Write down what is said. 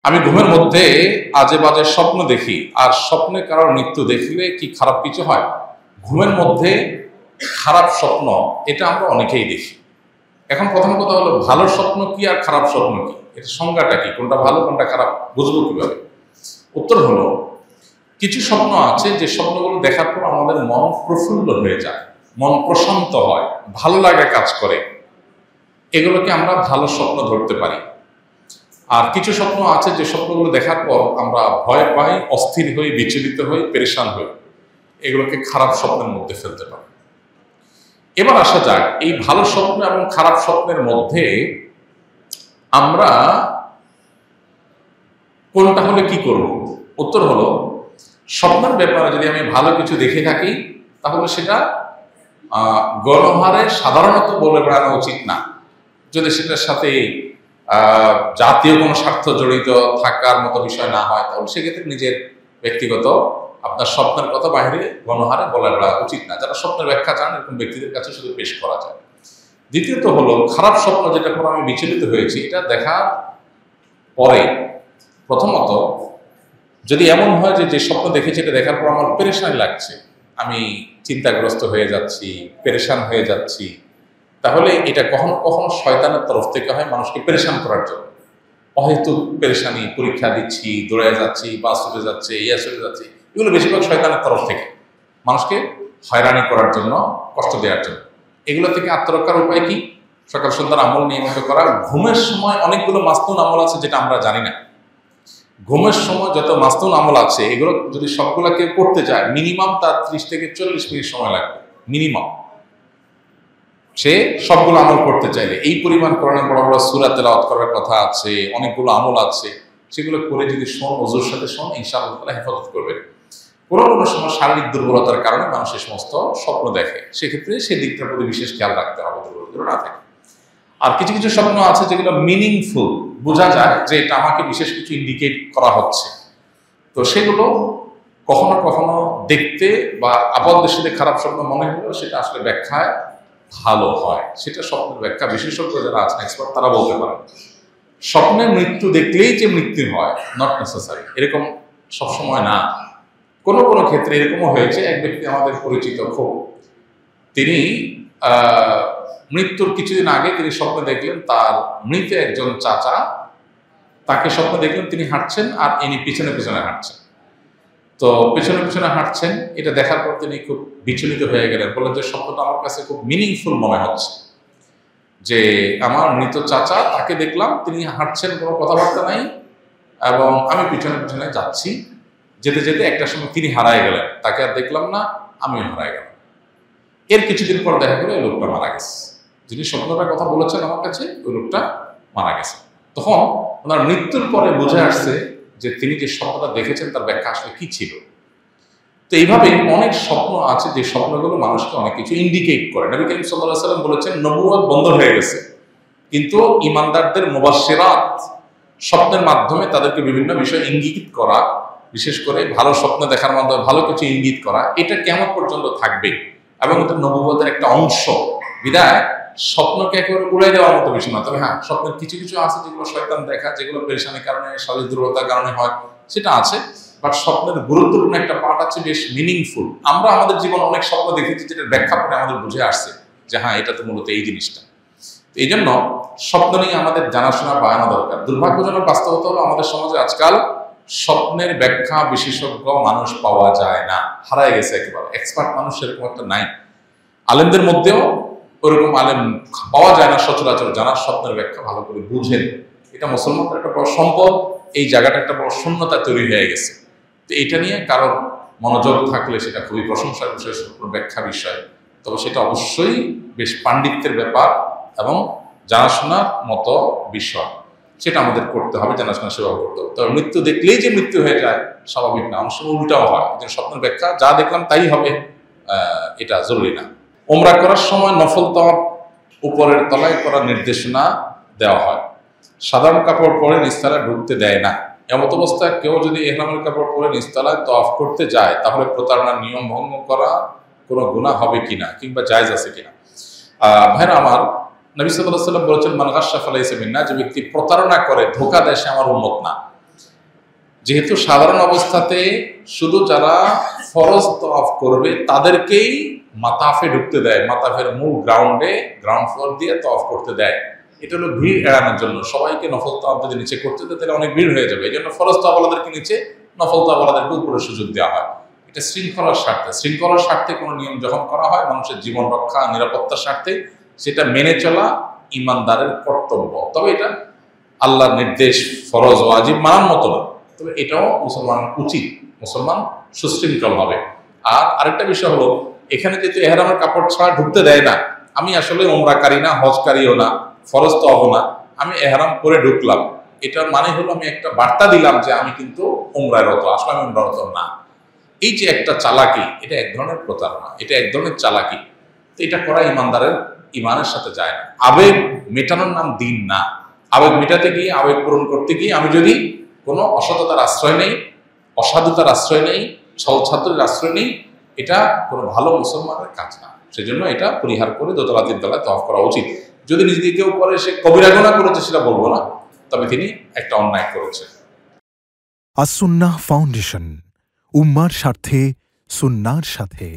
আমি ঘুমের মধ্যে আজে বাজে স্বপ্ন দেখি, আর স্বপ্নে কারোর মৃত্যু দেখলে কি খারাপ কিছু হয়? ঘুমের মধ্যে খারাপ স্বপ্ন, এটা আমরা অনেকেই দেখি। এখন প্রথম কথা হলো, ভালো স্বপ্ন কি আর খারাপ স্বপ্ন কি, এটা সংজ্ঞাটা কি, কোনটা ভালো কোনটা খারাপ বুঝবো কিভাবে? উত্তর হলো, কিছু স্বপ্ন আছে যে স্বপ্নগুলো দেখার পর আমাদের মন প্রফুল্ল হয়ে যায়, মন প্রশান্ত হয়, ভালো লাগা কাজ করে, এগুলোকে আমরা ভালো স্বপ্ন ধরতে পারি। আর কিছু স্বপ্ন আছে যে স্বপ্নগুলো দেখার পর আমরা ভয় পাই, অস্থির হই, বিচলিত হই, পেরেশান হই, এগুলোকে খারাপ স্বপ্নের মধ্যে ফেলতে পারি। এবার আসা যাক, এই ভালো স্বপ্ন এবং খারাপ স্বপ্নের মধ্যে আমরা কোনটা হলে কি করব? উত্তর হলো, স্বপ্নের ব্যাপারে যদি আমি ভালো কিছু দেখে থাকি তাহলে সেটা গণহারে সাধারণত বলে বেড়ানো উচিত না। যদি সেটার সাথে জাতীয় কোনো স্বার্থ জড়িত থাকার মতো বিষয় না হয়, তাহলে সেক্ষেত্রে নিজের ব্যক্তিগত আপনার স্বপ্নের কথা বাইরে গণহারে বলে বেড়া উচিত না। যারা স্বপ্নের ব্যাখ্যা চান এরকম ব্যক্তিদের কাছে শুধু পেশ করা যায়। দ্বিতীয়ত হলো, খারাপ স্বপ্ন যেটা করে আমি বিচলিত হয়েছি, এটা দেখার পরে প্রথমত যদি এমন হয় যে যে স্বপ্ন দেখেছি এটা দেখার পর আমার পেরেশানি লাগছে, আমি চিন্তাগ্রস্ত হয়ে যাচ্ছি, পেরেশান হয়ে যাচ্ছি, তাহলে এটা কখনো কখনো শয়তানের তরফ থেকে হয় মানুষকে পেরেশান করার জন্য। অহেতুক পেরেশানি, পরীক্ষা দিচ্ছি, দৌড়ে যাচ্ছি, বাস ছুটে যাচ্ছে, ইয়া ছুটে যাচ্ছে, এগুলো বেশিরভাগ শয়তানের তরফ থেকে মানুষকে হয়রানি করার জন্য, কষ্ট দেওয়ার জন্য। এগুলো থেকে আত্মরক্ষার উপায় কি? সকাল সন্ধ্যার আমল নিয়মিত করা। ঘুমের সময় অনেকগুলো মাসনুন আমল আছে যেটা আমরা জানি না। ঘুমের সময় যত মাসনুন আমল আছে, এগুলো যদি সবগুলোকে করতে চায় মিনিমাম তার 30 থেকে 40 মিনিট সময় লাগবে মিনিমাম। সে সবগুলো আমল করতে চাইলে এই পরিমাণ কোরআনে বড় বড় সূরা তেলাওয়াত করার কথা আছে, অনেকগুলো আমল আছে, সেগুলো করে যদি শোন, ওযুর সাথে শোন, ইনশাআল্লাহ তাআলা হেফাজত করবে। কোনো কোনো সময় শারীরিক দুর্বলতার কারণে মানুষ এই সমস্ত স্বপ্ন দেখে, সেক্ষেত্রে সেই দিকটার প্রতি বিশেষ খেয়াল রাখতে হবে, দুর্বলতা না থাকে। আর কিছু কিছু স্বপ্ন আছে যেগুলো মিনিংফুল, বোঝা যায় যে এটা আমাকে বিশেষ কিছু ইন্ডিকেট করা হচ্ছে, তো সেগুলো কখনো কখনো দেখতে বা আপাত দৃষ্টিতে খারাপ স্বপ্ন মনে হলেও সেটা আসলে ব্যাখ্যায় ভালো হয়। সেটা স্বপ্নের ব্যাখ্যা বিশেষজ্ঞ যারা আছেন, এক্সপার্ট, তারা বলতে পারেন। স্বপ্নে মৃত্যু দেখলেই যে মৃত্যু হয়, নট নেসেসারি, এরকম সবসময় না। কোনো কোনো ক্ষেত্রে এরকমও হয়েছে, এক ব্যক্তি আমাদের পরিচিত খুব, তিনি মৃত্যুর কিছুদিন আগে তিনি স্বপ্নে দেখলেন তার মৃত একজন চাচা, তাকে স্বপ্নে দেখলেন তিনি হাঁটছেন আর ইনি পিছনে পিছনে হাঁটছেন। তো পিছনে পিছনে হাঁটছেন, এটা দেখার পর তিনি খুব বিচলিত হয়ে গেলেন, বললেন যে স্বপ্নটা আমার কাছে খুব মিনিংফুল মনে হচ্ছে, যে আমার মৃত চাচা, তাকে দেখলাম তিনি হাঁটছেন, কোনো কথাবার্তা নাই, এবং আমি পিছনে পিছনে যাচ্ছি, যেতে যেতে একটা সময় তিনি হারায় গেলেন, তাকে আর দেখলাম না, আমিও হারায় গেলাম। এর কিছুদিন পর দেখা গেল ওই লোকটা মারা গেছে, যিনি স্বপ্নটার কথা বলেছেন আমার কাছে, ওই লোকটা মারা গেছে। তখন ওনার মৃত্যুর পরে বুঝে আসছে যে তিনি যে স্বপ্নটা দেখেছেন তার ব্যাখ্যা আসলে কি ছিল। তো এইভাবে অনেক স্বপ্ন আছে যে স্বপ্নগুলো মানুষকে অনেক কিছু ইন্ডিকেট করে। নবী করিম সাল্লাল্লাহু আলাইহি ওয়াসাল্লাম বলেছেন, নবুয়ত বন্ধ হয়ে গেছে, কিন্তু ঈমানদারদের মুবাশশিরাত, স্বপ্নের মাধ্যমে তাদেরকে বিভিন্ন বিষয় ইঙ্গিত করা, বিশেষ করে ভালো স্বপ্ন দেখার মাধ্যমে ভালো কিছু ইঙ্গিত করা, এটা কিয়ামত পর্যন্ত থাকবে এবং এটা নবুয়তের একটা অংশ। বিদায় স্বপ্নকে একেবারে উড়াই দেওয়ার মতো বিষয় না। তবে হ্যাঁ, স্বপ্নের কিছু কিছু আছে যেগুলো শয়তান দেখা, যেগুলো পেরেশানির কারণে, শারীরিক দুর্বলতার কারণে হয়, সেটা আছে। বাট স্বপ্নের গুরুত্বপূর্ণ একটা পার্ট আছে, বেশ মিনিংফুল। আমরা আমাদের জীবন অনেক স্বপ্ন দেখেছি যেটার ব্যাখ্যা করে আমাদের বুঝে আসছে যে হ্যাঁ, এটা তো মূলত এই জিনিসটা। এই জন্য স্বপ্ন নিয়ে আমাদের জানাশোনা বাড়ানো দরকার। দুর্ভাগ্যজনক বাস্তবতা হলো, আমাদের সমাজে আজকাল স্বপ্নের ব্যাখ্যা বিশেষজ্ঞ মানুষ পাওয়া যায় না, হারায় গেছে একেবারে। এক্সপার্ট মানুষ সেরকম একটা নাই। আলেমদের মধ্যেও ওরকম আলেম পাওয়া যায় না সচরাচর, যারা স্বপ্নের ব্যাখ্যা ভালো করে বুঝেন। এটা মুসলমানদের একটা বড় সম্পদ, এই জায়গাটা একটা বড় শূন্যতা তৈরি হয়ে গেছে। তো এটা নিয়ে কারোর মনোযোগ থাকলে সেটা খুবই প্রশংসার বিষয়, স্বপ্ন ব্যাখ্যা বিষয়। তবে সেটা অবশ্যই বেশ পাণ্ডিত্যের ব্যাপার এবং জানাশোনার মতো বিষয়, সেটা আমাদের করতে হবে, জানাশোনা সেবা করতে হবে। তবে মৃত্যু দেখলেই যে মৃত্যু হয়ে যায় স্বাভাবিক না, অনেক সময় উল্টাও হয়, যে স্বপ্নের ব্যাখ্যা যা দেখলাম তাই হবে, এটা জরুরি না। ওমরা করার সময় নফল তাওয়াফ উপরের তলায় করার নির্দেশনা দেওয়া হয়। সাধারণ কাপড় পরে নিচতলায় ঢুকতে দেয় না। এমত অবস্থায় কেউ যদি ইহরামের কাপড় পরে নিচতলায় তাওয়াফ করতে যায়, তাহলে প্রতারণার নিয়ম ভঙ্গ করা কোনো গুনাহ হবে কিনা, কিংবা জায়েজ আছে কিনা? ভাইরা আমার, নবী সাল্লাল্লাহু আলাইহি ওয়াসাল্লাম বলেছেন, মান গাশশা ফালাইসা মিন্না, যে ব্যক্তি প্রতারণা করে, ধোঁকা দেয়, সে আমার উম্মত না। যেহেতু সাধারণ অবস্থাতে শুধু যারা ফরজ তওয়াফ করবে তাদেরকেই মাতাফে ঢুকতে দেয়, মাতাফের মূল গ্রাউন্ড ফ্লোর দিয়ে তওয়াফ করতে দেয়। এটা হলো ভিড় এড়ানোর জন্য। সবাইকে নফল তওয়াফ যদি নিচে করতে দেয় তাহলে অনেক ভিড় হয়ে যাবে, এই জন্য ফরজ তওয়াফওয়ালাদেরকে নিচে, নফল তওয়াফওয়ালাদেরকে উপরে সুযোগ দেওয়া হয়। এটা শৃঙ্খলার স্বার্থে। শৃঙ্খলার স্বার্থে কোনো নিয়ম যখন করা হয়, মানুষের জীবন রক্ষা, নিরাপত্তার স্বার্থে, সেটা মেনে চলা ইমানদারের কর্তব্য। তবে এটা আল্লাহর নির্দেশ, ফরজ ওয়াজিব মানার মতো না, তবে এটাও মুসলমান উচিত, মুসলমান সুশৃঙ্খল হবে। আর আরেকটা বিষয় হলো, এখানে যেহেতু এহরামের কাপড় ছাড়া ঢুকতে দেয় না, আমি আসলে ওমরাকারী না, হজকারীও না, ফরজ তো হবো না, আমি এহরাম করে ঢুকলাম, এটার মানে হলো আমি একটা বার্তা দিলাম যে আমি কিন্তু উমরারত, আসলে আমি উমরারত না। এই যে একটা চালাকি, এটা এক ধরনের প্রতারণা, এটা এক ধরনের চালাকি। তো এটা করা ইমানদারের ইমানের সাথে যায় না। আবেগ মেটানোর নাম দিন না। আবেগ মেটাতে গিয়ে, আবেগ পূরণ করতে গিয়ে আমি যদি কোনো অসততার আশ্রয় নেই, অসাধুতার আশ্রয় নেই, ছল ছাত্রের আশ্রয় নেই, এটা কোনো ভালো মুসলমানের কাজ না। সেজন্য এটা পরিহার করে দোতলা তিনতলায় তওয়াফ করা উচিত। যদি নিজ দিয়ে কেউ করে সে কবিরা গুনাহ করেছে সেটা বলবো না, তবে তিনি একটা অন্যায় করেছে। আস-সুন্নাহ ফাউন্ডেশন, উম্মার স্বার্থে সুন্নাহর সাথে।